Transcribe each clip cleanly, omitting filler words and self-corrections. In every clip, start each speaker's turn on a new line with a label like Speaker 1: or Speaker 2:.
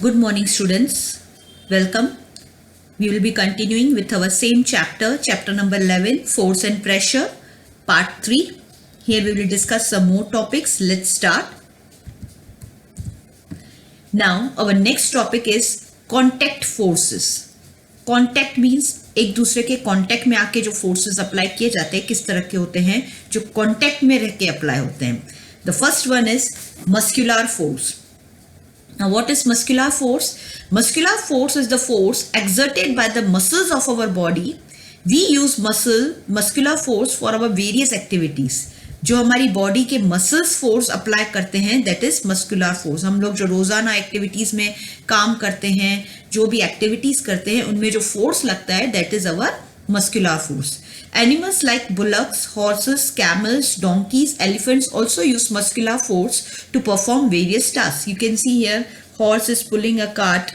Speaker 1: Good morning, students. Welcome. We will be continuing with our same chapter, chapter number 11, Force and Pressure, part 3. Here we will discuss some more topics. Let's start. Now, our next topic is contact forces. Contact means एक दूसरे के contact में आके जो forces apply किए जाते हैं किस तरह के होते हैं जो कांटेक्ट में रह के अप्लाई होते हैं. The first one is muscular force. Now, what is muscular force? Muscular force is the force exerted by the muscles of our body. We use muscular force for our various activities. जो हमारी body के muscles force apply करते हैं that is muscular force. हम लोग जो रोजाना activities में काम करते हैं, जो भी एक्टिविटीज करते हैं, उनमें जो फोर्स लगता है that is our muscular force. Animals like bullocks, horses, camels, donkeys, elephants also use muscular force to perform various tasks. You can see here horse is pulling a cart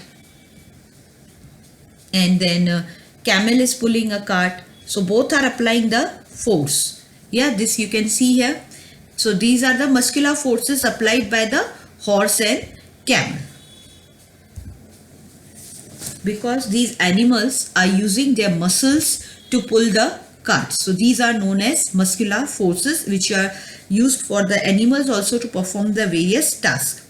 Speaker 1: and then camel is pulling a cart. So both are applying the force. Yeah, this you can see here. So these are the muscular forces applied by the horse and camel. Because these animals are using their muscles to pull the cart. So these are known as muscular forces which are used for the animals also to perform the various tasks.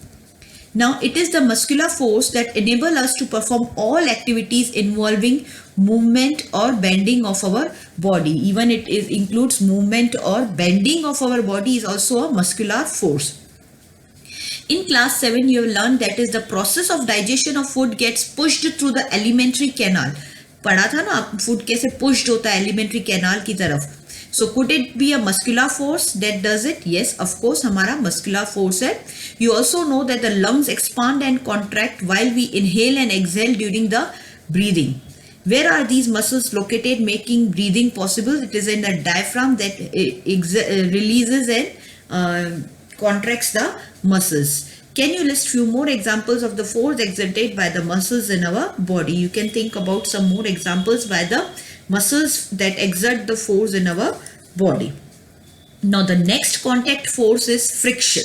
Speaker 1: Now it is the muscular force that enable us to perform all activities involving movement or bending of our body. Even it includes movement or bending of our body is also a muscular force. In class 7, you have learned that is the process of digestion of food gets pushed through the alimentary canal. पढ़ा था ना food कैसे pushed होता है alimentary canal की तरफ. So could it be a muscular force that does it? Yes, of course, हमारा muscular force है. You also know that the lungs expand and contract while we inhale and exhale during the breathing. Where are these muscles located making breathing possible? It is in the diaphragm that releases and contracts the muscles. Can you list few more examples of the force exerted by the muscles in our body? You can think about some more examples by the muscles that exert the force in our body. Now the next contact force is friction.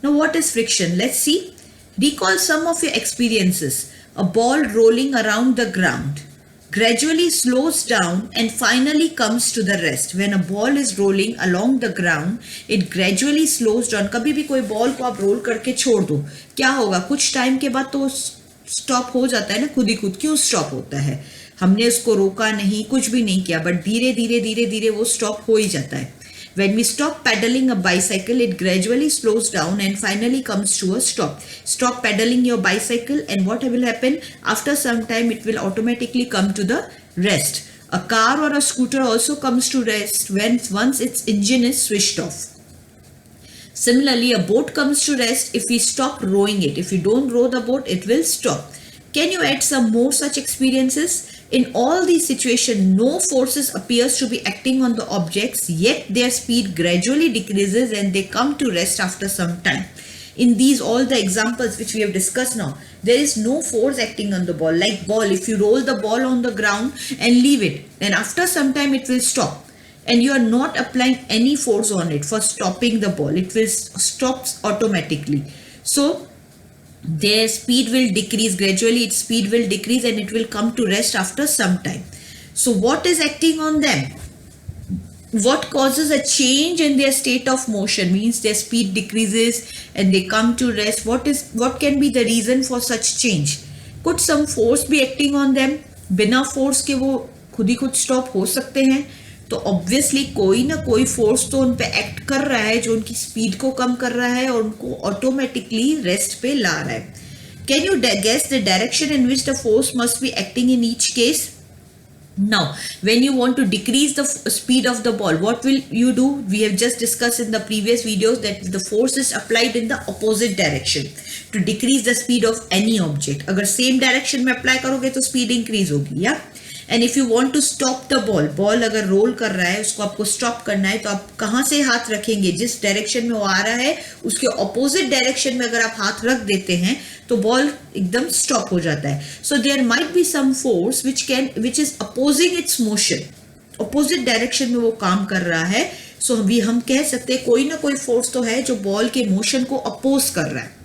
Speaker 1: Now what is friction? Let's see. Recall some of your experiences. A ball rolling around the ground gradually slows down and finally comes to the rest. When a ball is rolling along the ground, it gradually slows down. कभी भी कोई ball को आप role करके छोड़ दो, क्या होगा? कुछ टाइम के बाद तो स्टॉप हो जाता है ना, खुद ही खुद. क्यों स्टॉप होता है? हमने उसको रोका नहीं, कुछ भी नहीं किया, बट धीरे धीरे धीरे धीरे वो स्टॉप हो ही जाता है. When we stop pedaling a bicycle, it gradually slows down and finally comes to a stop. Stop pedaling your bicycle and what will happen? After some time, it will automatically come to the rest. A car or a scooter also comes to rest once its engine is switched off. Similarly, a boat comes to rest if we stop rowing it. If you don't row the boat, it will stop. Can you add some more such experiences? In all these situations, no forces appears to be acting on the objects, yet their speed gradually decreases and they come to rest after some time. In these all the examples which we have discussed now, there is no force acting on the ball. Like ball, if you roll the ball on the ground and leave it, then after some time it will stop. And you are not applying any force on it for stopping the ball. It will stop automatically. So their speed will decrease gradually, its speed will decrease and it will come to rest after some time. So what is acting on them? What causes a change in their state of motion? Means their speed decreases and they come to rest. What can be the reason for such change? Could some force be acting on them? बिना force के वो खुद ही खुद stop हो सकते हैं. तो obviously कोई ना कोई फोर्स तो उन पे एक्ट कर रहा है जो उनकी स्पीड को कम कर रहा है और उनको ऑटोमेटिकली रेस्ट पे ला रहा है. Can you guess the direction in which the force must be acting in each case? Now, when you want to decrease the speed of the ball, what will you do? We have just discussed in the previous videos that the force is applied in the opposite direction to decrease the speed of any object. अगर same direction में apply करोगे तो speed increase होगी, या? And if you want to stop the ball अगर role कर रहा है, उसको आपको स्टॉप करना है, तो आप कहाँ से हाथ रखेंगे? जिस डायरेक्शन में वो आ रहा है उसके ऑपोजिट डायरेक्शन में अगर आप हाथ रख देते हैं तो बॉल एकदम स्टॉप हो जाता है. So there might be some force which is opposing its motion. Opposite direction में वो काम कर रहा है. सो हम कह सकते हैं कोई ना कोई फोर्स तो है जो बॉल के मोशन को अपोज कर रहा है.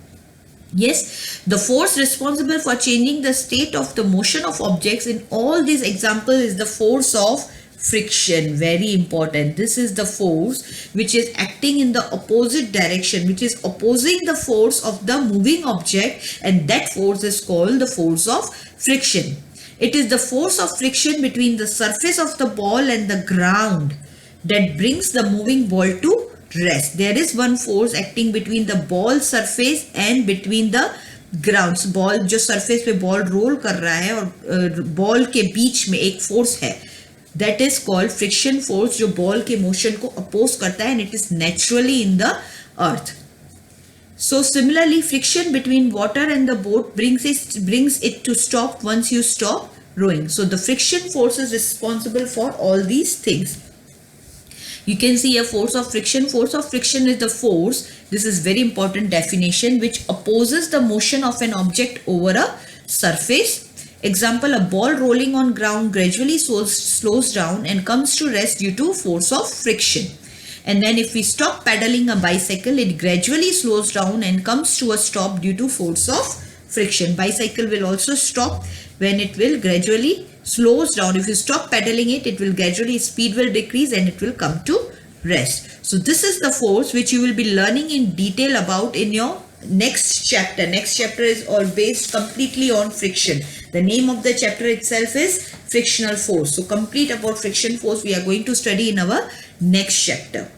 Speaker 1: Yes, the force responsible for changing the state of the motion of objects in all these examples is the force of friction. Very important. This is the force which is acting in the opposite direction, which is opposing the force of the moving object, and that force is called the force of friction. It is the force of friction between the surface of the ball and the ground that brings the moving ball to rest. There is one force acting between the ball surface and between the ground. Ball जो surface पे ball role कर रहा है और ball के बीच में एक force है, that is called friction force, जो बॉल के मोशन को अपोज करता है, and it is naturally in the earth. So similarly, friction between water and the boat brings it to stop once you stop rowing. So the friction force is responsible for all these things. You can see a force of friction. Force of friction is the force, this is very important definition, which opposes the motion of an object over a surface. Example, a ball rolling on ground gradually slows down and comes to rest due to force of friction. And then if we stop pedaling a bicycle, it gradually slows down and comes to a stop due to force of friction. Bicycle will also stop when it will gradually slows down. If you stop pedaling it, it will gradually, speed will decrease and it will come to rest. So this is the force which you will be learning in detail about in your next chapter. Next chapter is all based completely on friction. The name of the chapter itself is frictional force. So complete about friction force we are going to study in our next chapter.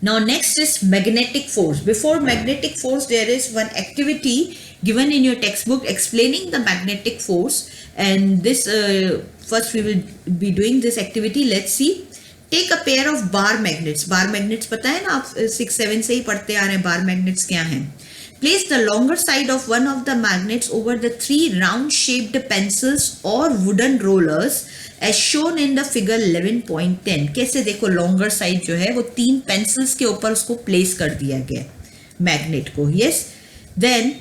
Speaker 1: Now next is magnetic force. Before magnetic force, there is one activity given in your textbook explaining the magnetic force, and this first we will be doing this activity. Let's see. Take a pair of bar magnets. Bar magnets पता है ना, आप 6-7 से ही पढ़ते आ रहे हैं bar magnets क्या हैं. Place the longer side of one of the magnets over the 3 round shaped pencils or wooden rollers as shown in the figure 11.10. कैसे देखो, longer side जो है वो 3 pencils के ऊपर उसको place कर दिया गया magnet को. Yes, then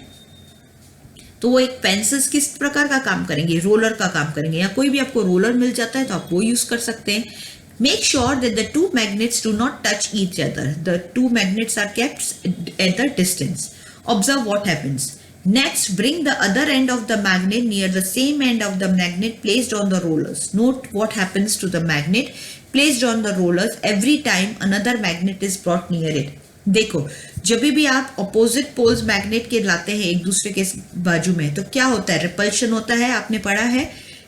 Speaker 1: तो वो एक पेंसिल्स किस प्रकार का काम करेंगे, रोलर का काम करेंगे, या कोई भी आपको रोलर मिल जाता है तो आप वो यूज कर सकते हैं. Make sure that the 2 magnets do not touch each other. The 2 magnets are kept at the distance. Observe what happens. Next, bring the other end of the magnet near the same end of the magnet placed on the rollers. Note what happens to the magnet placed on the rollers every time another magnet is brought near it. देखो, जब भी आप opposite poles magnet के लाते हैं एक दूसरे के बाजू में, तो क्या होता है, रिपल्शन होता है, आपने पढ़ा है,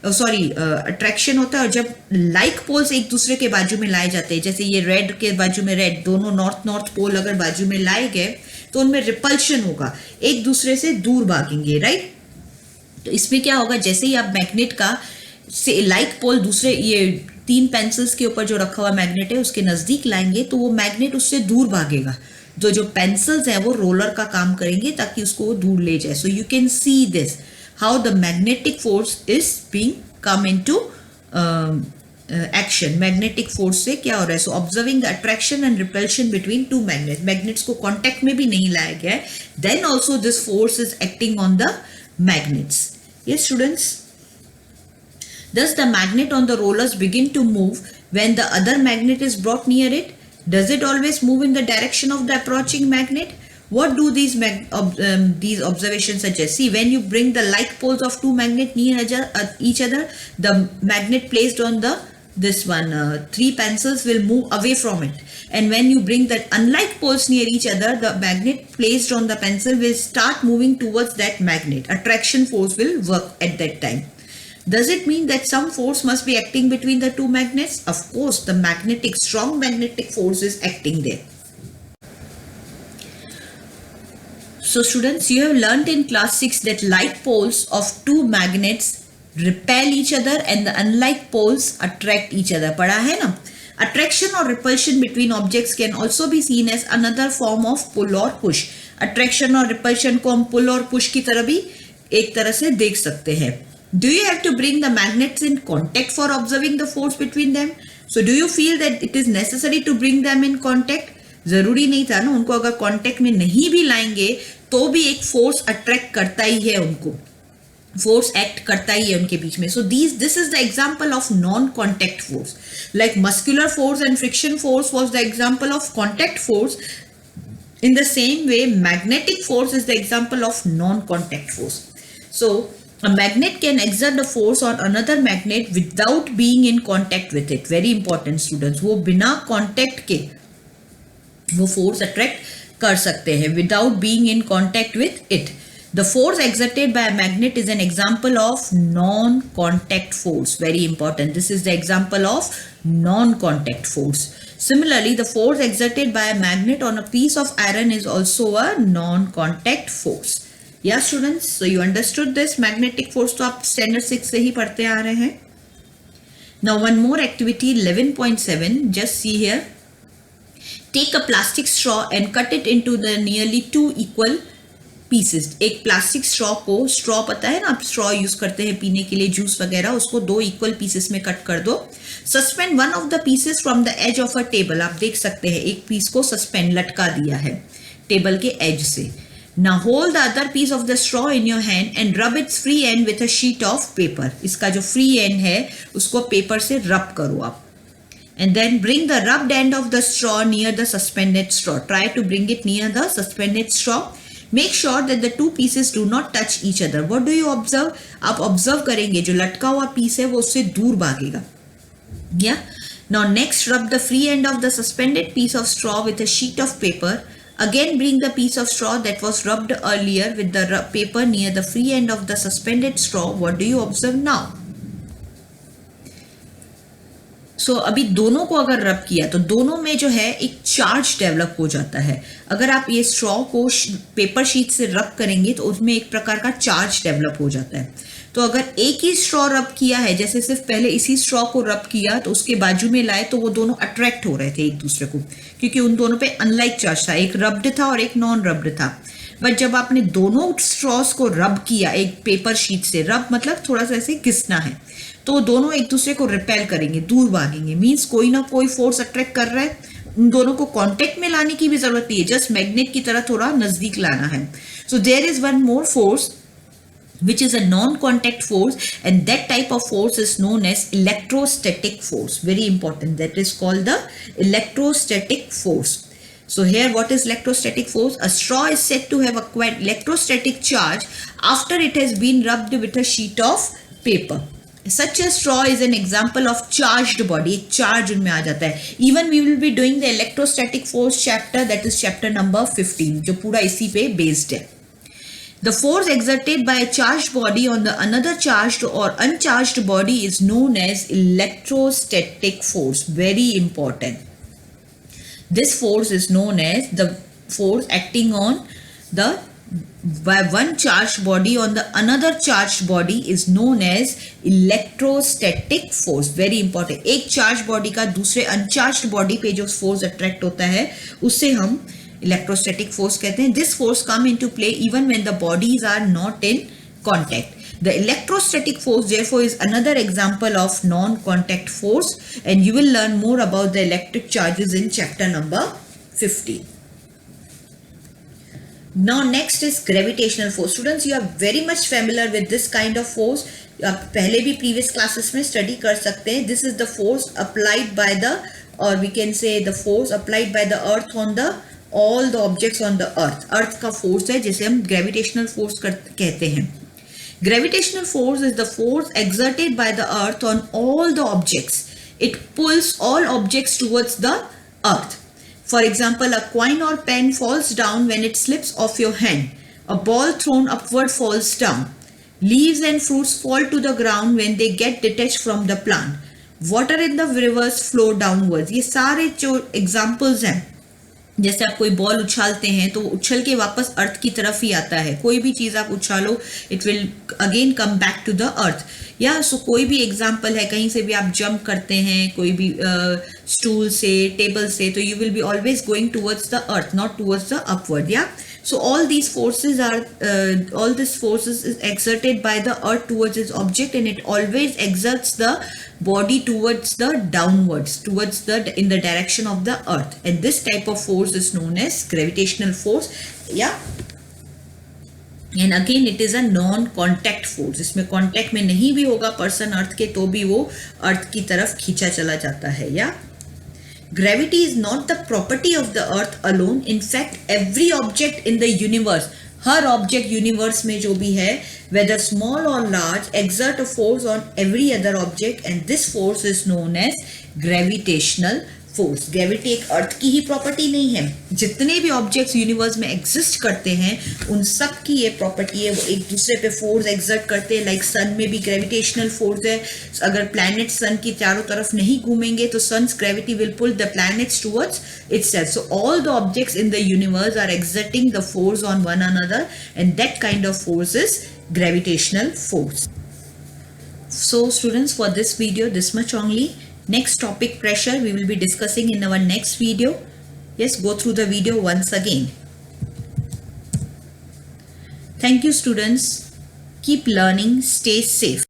Speaker 1: सॉरी अट्रैक्शन होता है. और जब लाइक पोल्स एक दूसरे के बाजू में लाए जाते हैं, जैसे ये रेड के बाजू में रेड, दोनों नॉर्थ पोल अगर बाजू में लाए गए तो उनमें रिपल्शन होगा, एक दूसरे से दूर भागेंगे, राइट. तो इसमें क्या होगा, जैसे ही आप मैग्नेट का से लाइक पोल दूसरे ये 3 पेंसिल्स के ऊपर जो रखा हुआ मैग्नेट है उसके नजदीक लाएंगे तो वो मैग्नेट उससे दूर भागेगा. तो जो पेंसिल्स हैं वो रोलर का काम करेंगे ताकि उसको वो दूर ले जाए. So you can see this how the magnetic force is being come into action. Magnetic force से क्या हो रहा है, so observing the attraction and repulsion between 2 magnets. Magnets को कॉन्टेक्ट में भी नहीं लाया गया है. Then also this force is acting on the magnets. Yes students. Does the magnet on the rollers begin to move when the other magnet is brought near it? Does it always move in the direction of the approaching magnet? What do these observations suggest? See, when you bring the like poles of 2 magnets near each other, the magnet placed on this one 3 pencils will move away from it. And when you bring the unlike poles near each other, the magnet placed on the pencil will start moving towards that magnet. Attraction force will work at that time. Does it mean that some force must be acting between the 2 magnets? Of course, the strong magnetic force is acting there. So students, you have learnt in class 6 that like poles of 2 magnets repel each other and the unlike poles attract each other. पढ़ा है ना? Attraction or repulsion between objects can also be seen as another form of pull or push. Attraction और repulsion को हम pull और push की तरह भी एक तरह से देख सकते हैं. Do you have to bring the magnets in contact for observing the force between them? So do you feel that it is necessary to bring them in contact? जरूरी नहीं था ना, उनको अगर कांटेक्ट में नहीं भी लाएंगे तो भी एक फोर्स अट्रैक्ट करता ही है, उनको फोर्स एक्ट करता ही है उनके बीच में. So this is the example of non-contact force. Like muscular force and friction force was the example of contact force. In the same way, magnetic force is the example of non-contact force. So, a magnet can exert the force on another magnet without being in contact with it. Very important students. वो बिना contact के वो force attract कर सकते हैं without being in contact with it. The force exerted by a magnet is an example of non-contact force. Very important. This is the example of non-contact force. Similarly, the force exerted by a magnet on a piece of iron is also a non-contact force. Yeah, students. So you understood this magnetic force. तो आप standard 6 से ही पढ़ते आ रहे हैं. Now one more activity 11.7. Just see here. Take a plastic straw and cut it into the nearly 2 equal pieces. एक plastic straw को, straw पता है ना, आप स्ट्रॉ यूज करते हैं पीने के लिए जूस वगैरह, उसको 2 इक्वल पीसेस में कट कर दो. Suspend one of the pieces from the edge of a table. आप देख सकते हैं एक पीस को सस्पेंड लटका दिया है टेबल के एज से. Now hold the other piece of the straw in your hand and rub its free end with a sheet of paper. इसका जो फ्री एंड है उसको पेपर से रब करो आप. And then bring the rubbed end of the straw near the suspended straw. Try to bring it near the suspended straw. Make sure that the two pieces do not touch each other. What do you observe? आप observe करेंगे जो लटका हुआ piece है वो उससे दूर भागेगा. Yeah. Now next rub the free end of the suspended piece of straw with a sheet of paper. Again bring the piece of straw that was rubbed earlier with the paper near the free end of the suspended straw. What do you observe now? सो अभी दोनों को अगर रब किया तो दोनों में जो है एक चार्ज डेवलप हो जाता है. अगर आप ये स्ट्रॉ को पेपर शीट से रब करेंगे तो उसमें एक प्रकार का चार्ज डेवलप हो जाता है. तो अगर एक ही स्ट्रॉ रब किया है, जैसे सिर्फ पहले इसी स्ट्रॉ को रब किया तो उसके बाजू में लाए तो वो दोनों अट्रैक्ट हो रहे थे एक दूसरे को, क्योंकि उन दोनों पे अनलाइक चार्ज था. एक रब्ड था और एक नॉन रब्ड था. बट जब आपने दोनों स्ट्रॉस को रब किया एक पेपर शीट से, रब मतलब थोड़ा सा ऐसे घिसना है, तो दोनों एक दूसरे को रिपेल करेंगे, दूर भागेंगे. मीन्स कोई ना कोई फोर्स अट्रैक्ट कर रहा है. उन दोनों को कांटेक्ट में लाने की भी जरूरत नहीं है, जस्ट मैग्नेट की तरह थोड़ा नजदीक लाना है. So there is one more force which is a non-contact force, and that type of force is known as electrostatic force. Very important. That is called the electrostatic force. So here what is electrostatic force? A straw is said to have acquired electrostatic charge after it has been rubbed with a sheet of paper. Such a straw is an example of charged body. एक charge उनमें आ जाता है. Even we will be doing the electrostatic force chapter, that is chapter number 15, जो पूरा इसी पे based है. The force exerted by a charged body on the another charged or uncharged body is known as electrostatic force. Very important. This force is known as the force acting on the by one charged body on the another charged body is known as electrostatic force. Very important. एक charged body का दूसरे uncharged body पे जो force attract होता है उससे हम electrostatic force कहते हैं. This force come into play even when the bodies are not in contact. The electrostatic force therefore is another example of non-contact force, and you will learn more about the electric charges in chapter number 15. Now next is gravitational force. Students, you are very much familiar with this kind of force. आप पहले भी previous classes में study कर सकते हैं. This is the force applied by the, or we can say the force applied by the earth on the all the objects on the earth. अर्थ का force है जिसे हम gravitational force कहते हैं. Gravitational force is the force exerted by the earth on all the objects. It pulls all objects towards the earth. For example, a coin or pen falls down when it slips off your hand. A ball thrown upward falls down. Leaves and fruits fall to the ground when they get detached from the plant. Water in the rivers flow downwards. ये सारे जो examples हैं, जैसे आप कोई ball उछालते हैं तो उछल के वापस अर्थ की तरफ ही आता है. कोई भी चीज़ आप उछालो it will again come back to the earth. या सो कोई भी एग्जाम्पल है, कहीं से भी आप जंप करते हैं कोई भी स्टूल से, टेबल से, तो you will be always going towards the earth, not towards the upward. या so all these forces are all this forces is exerted by the earth towards its object, and it always exerts the body towards the downwards, towards the in the direction of the earth, and this type of force is known as gravitational force. Yeah, and again it is a non contact force. इसमें contact में नहीं भी होगा person अर्थ के तो भी वो अर्थ की तरफ खींचा चला जाता है. या Gravity is not the property of the earth alone. In fact, every object in the universe, her object universe में जो भी है, whether small or large, exert a force on every other object, and this force is known as gravitational force. Gravity एक अर्थ की ही property नहीं है. जितने भी ऑब्जेक्ट्स यूनिवर्स में एग्जिस्ट करते हैं उन सब की ये प्रॉपर्टी है. वो एक दूसरे पे फोर्स एग्जर्ट करते हैं. लाइक सन में भी ग्रेविटेशनल फोर्स है. अगर प्लैनेट सन की चारों तरफ नहीं घूमेंगे तो sun's gravity will pull the planets towards itself. So all the objects in the universe are exerting the force on one another, and that kind of force is gravitational force. So students, for this video, this much only. Next topic, pressure, we will be discussing in our next video. Yes, go through the video once again. Thank you students. Keep learning, stay safe.